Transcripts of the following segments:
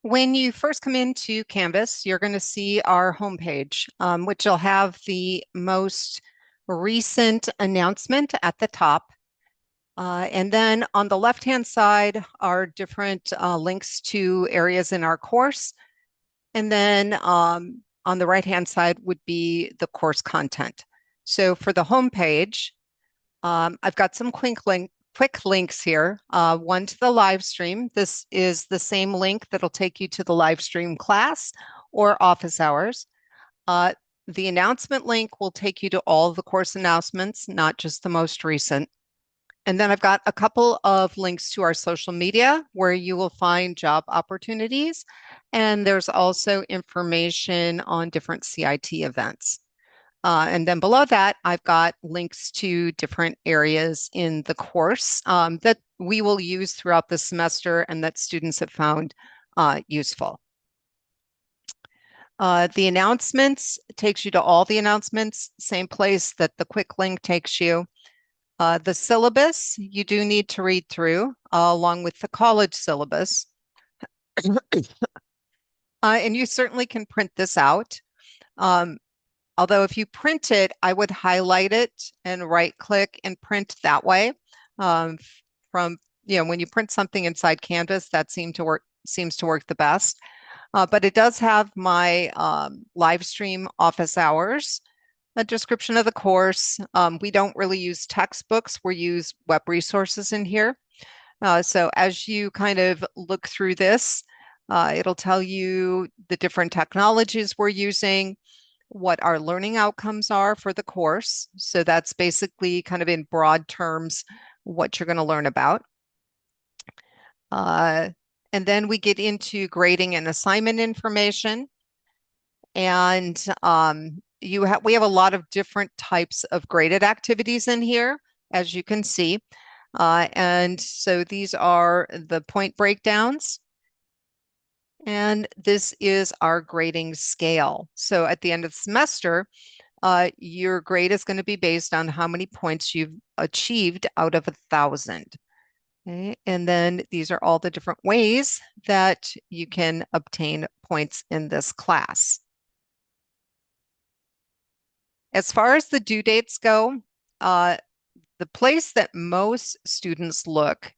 When you first come into Canvas, you're going to see our homepage, which will have the most recent announcement at the top. And then on the left-hand side are different links to areas in our course. And then on the right-hand side would be the course content. So for the homepage, I've got some quick links here. One to the live stream. This is the same link that'll take you to the live stream class or office hours. The announcement link will take you to all of the course announcements, not just the most recent. And then I've got a couple of links to our social media where you will find job opportunities. And there's also information on different CIT events. And then below that, I've got links to different areas in the course that we will use throughout the semester and that students have found useful. The announcements takes you to all the announcements, same place that the quick link takes you. The syllabus, you do need to read through along with the college syllabus. And you certainly can print this out. Although if you print it, I would highlight it and right click and print that way. From, when you print something inside Canvas, that seems to work the best. But it does have my live stream office hours, a description of the course. We don't really use textbooks. We use web resources in here. So as you kind of look through this, it'll tell you the different technologies we're using, what our learning outcomes are for the course. So that's basically kind of in broad terms what you're going to learn about. And then we get into grading and assignment information. And we have a lot of different types of graded activities in here, as you can see. And so these are the point breakdowns. And this is our grading scale. So at the end of the semester, your grade is going to be based on how many points you've achieved out of 1,000. Okay? And then these are all the different ways that you can obtain points in this class. As far as the due dates go, the place that most students look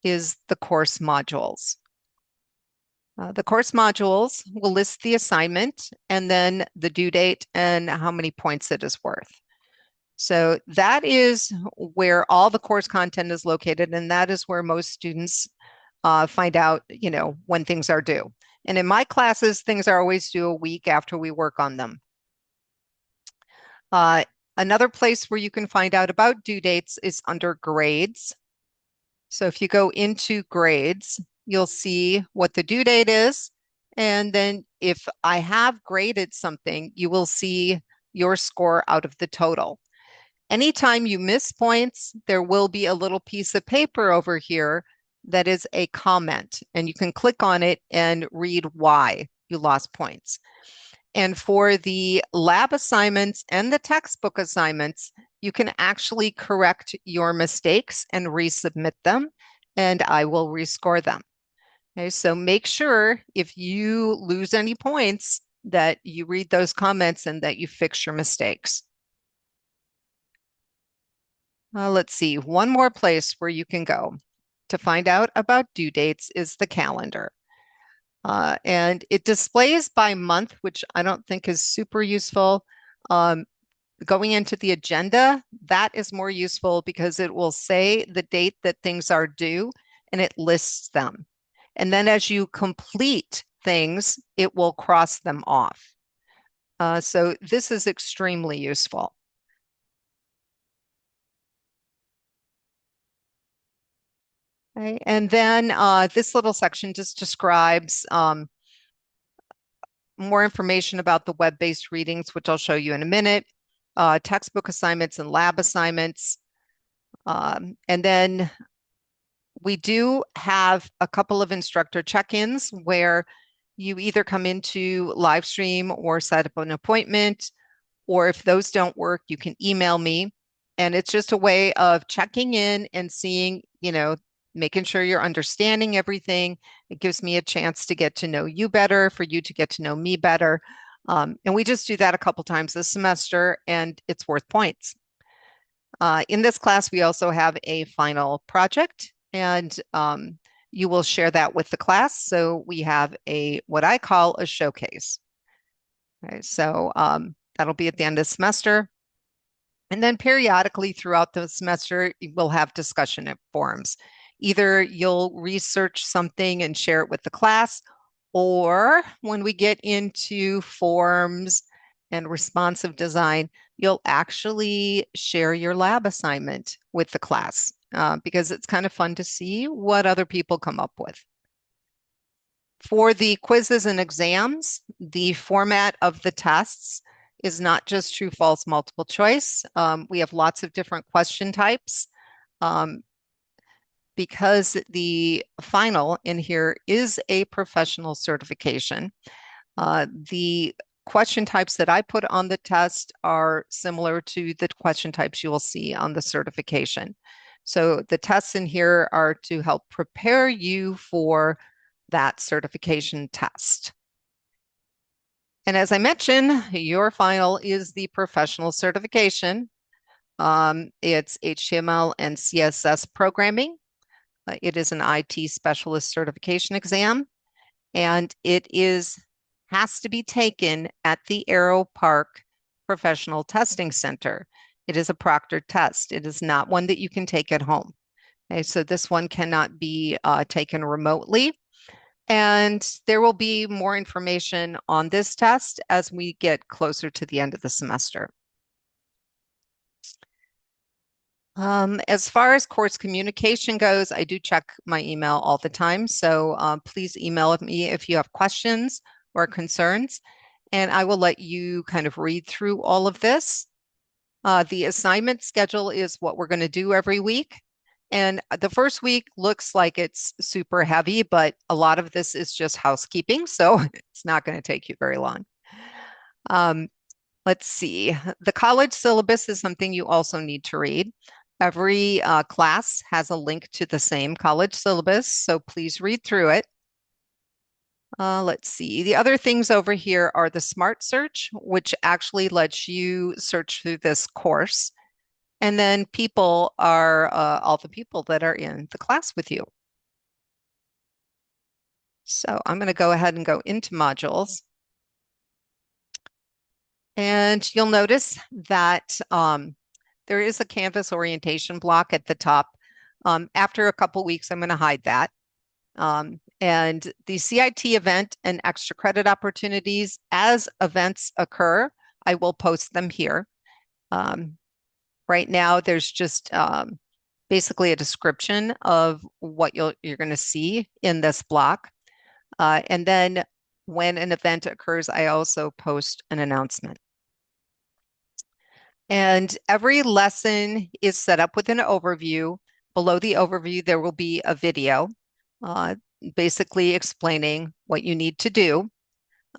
is the course modules. The course modules will list the assignment and then the due date and how many points it is worth. So that is where all the course content is located, and that is where most students find out, when things are due. And in my classes, things are always due a week after we work on them. Another place where you can find out about due dates is under grades. So if you go into grades, you'll see what the due date is. And then if I have graded something, you will see your score out of the total. Anytime you miss points, there will be a little piece of paper over here that is a comment, and you can click on it and read why you lost points. And for the lab assignments and the textbook assignments, you can actually correct your mistakes and resubmit them, and I will rescore them. Okay, so make sure if you lose any points that you read those comments and that you fix your mistakes. Let's see, one more place where you can go to find out about due dates is the calendar. And it displays by month, which I don't think is super useful. Going into the agenda, that is more useful because it will say the date that things are due and it lists them. And then as you complete things, it will cross them off. So this is extremely useful. Okay. And then this little section just describes more information about the web-based readings, which I'll show you in a minute, textbook assignments and lab assignments. And then we do have a couple of instructor check-ins where you either come into live stream or set up an appointment, or if those don't work, you can email me. And it's just a way of checking in and seeing, making sure you're understanding everything. It gives me a chance to get to know you better, for you to get to know me better. And we just do that a couple times this semester, and it's worth points. In this class, we also have a final project, and you will share that with the class. So we have what I call a showcase. Okay, so that'll be at the end of the semester. And then periodically throughout the semester, we'll have discussion forums. Either you'll research something and share it with the class, or when we get into forms and responsive design, you'll actually share your lab assignment with the class because it's kind of fun to see what other people come up with. For the quizzes and exams, the format of the tests is not just true, false, multiple choice. We have lots of different question types. Because the final in here is a professional certification. The question types that I put on the test are similar to the question types you will see on the certification. So the tests in here are to help prepare you for that certification test. And as I mentioned, your final is the professional certification. It's HTML and CSS programming. It is an IT specialist certification exam, and it has to be taken at the Aero Park Professional Testing Center. It is a proctored test. It is not one that you can take at home. Okay, so this one cannot be taken remotely. And there will be more information on this test as we get closer to the end of the semester. As far as course communication goes, I do check my email all the time. So please email me if you have questions or concerns, and I will let you kind of read through all of this. The assignment schedule is what we're going to do every week. And the first week looks like it's super heavy, but a lot of this is just housekeeping. So it's not going to take you very long. Let's see. The college syllabus is something you also need to read. Every class has a link to the same college syllabus, so please read through it. Let's see. The other things over here are the Smart Search, which actually lets you search through this course. And then people are all the people that are in the class with you. So I'm going to go ahead and go into modules. And you'll notice that there is a Canvas orientation block at the top. After a couple weeks, I'm going to hide that. And the CIT event and extra credit opportunities, as events occur, I will post them here. Right now, there's just basically a description of what you're going to see in this block. And then when an event occurs, I also post an announcement. And every lesson is set up with an overview. Below the overview, there will be a video basically explaining what you need to do.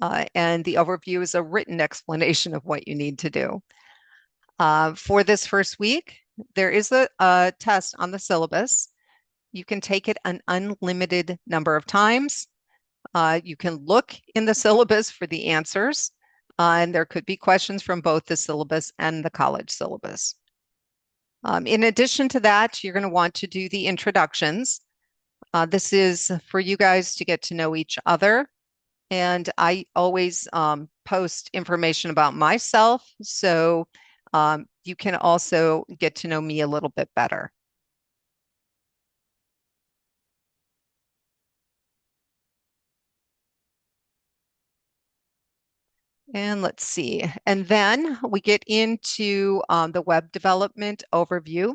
And the overview is a written explanation of what you need to do. For this first week, there is a test on the syllabus. You can take it an unlimited number of times. You can look in the syllabus for the answers. And there could be questions from both the syllabus and the college syllabus. In addition to that, you're going to want to do the introductions. This is for you guys to get to know each other. And I always post information about myself, so you can also get to know me a little bit better. And let's see. And then we get into the web development overview,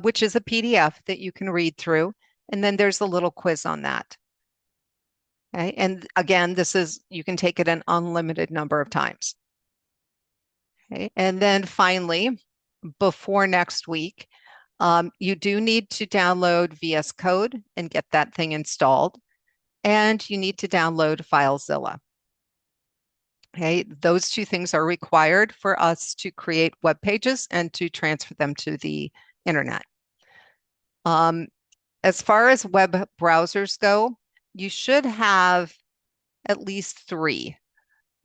which is a PDF that you can read through. And then there's a little quiz on that. Okay. And again, you can take it an unlimited number of times. Okay. And then finally, before next week, you do need to download VS Code and get that thing installed. And you need to download FileZilla. Okay, those two things are required for us to create web pages and to transfer them to the internet. As far as web browsers go, you should have at least three.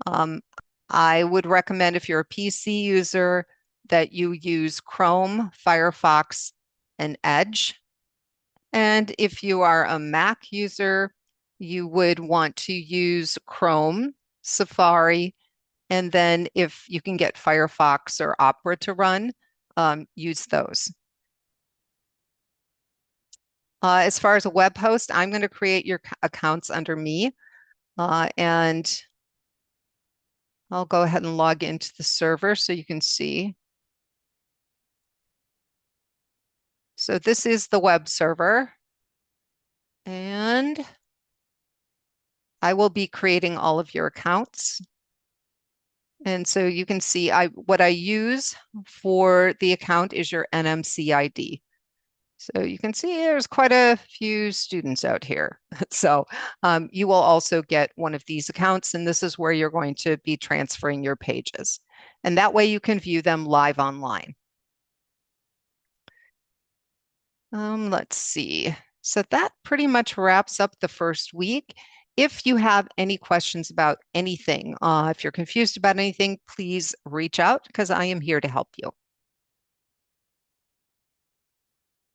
Um, I would recommend if you're a PC user that you use Chrome, Firefox, and Edge. And if you are a Mac user, you would want to use Chrome, Safari, and then if you can get Firefox or Opera to run, use those. As far as a web host, I'm going to create your accounts under me, and I'll go ahead and log into the server so you can see. So this is the web server, and I will be creating all of your accounts. And so you can see what I use for the account is your NMC ID. So you can see there's quite a few students out here. So you will also get one of these accounts, and this is where you're going to be transferring your pages. And that way you can view them live online. Let's see. So that pretty much wraps up the first week. If you have any questions about anything, if you're confused about anything, please reach out because I am here to help you.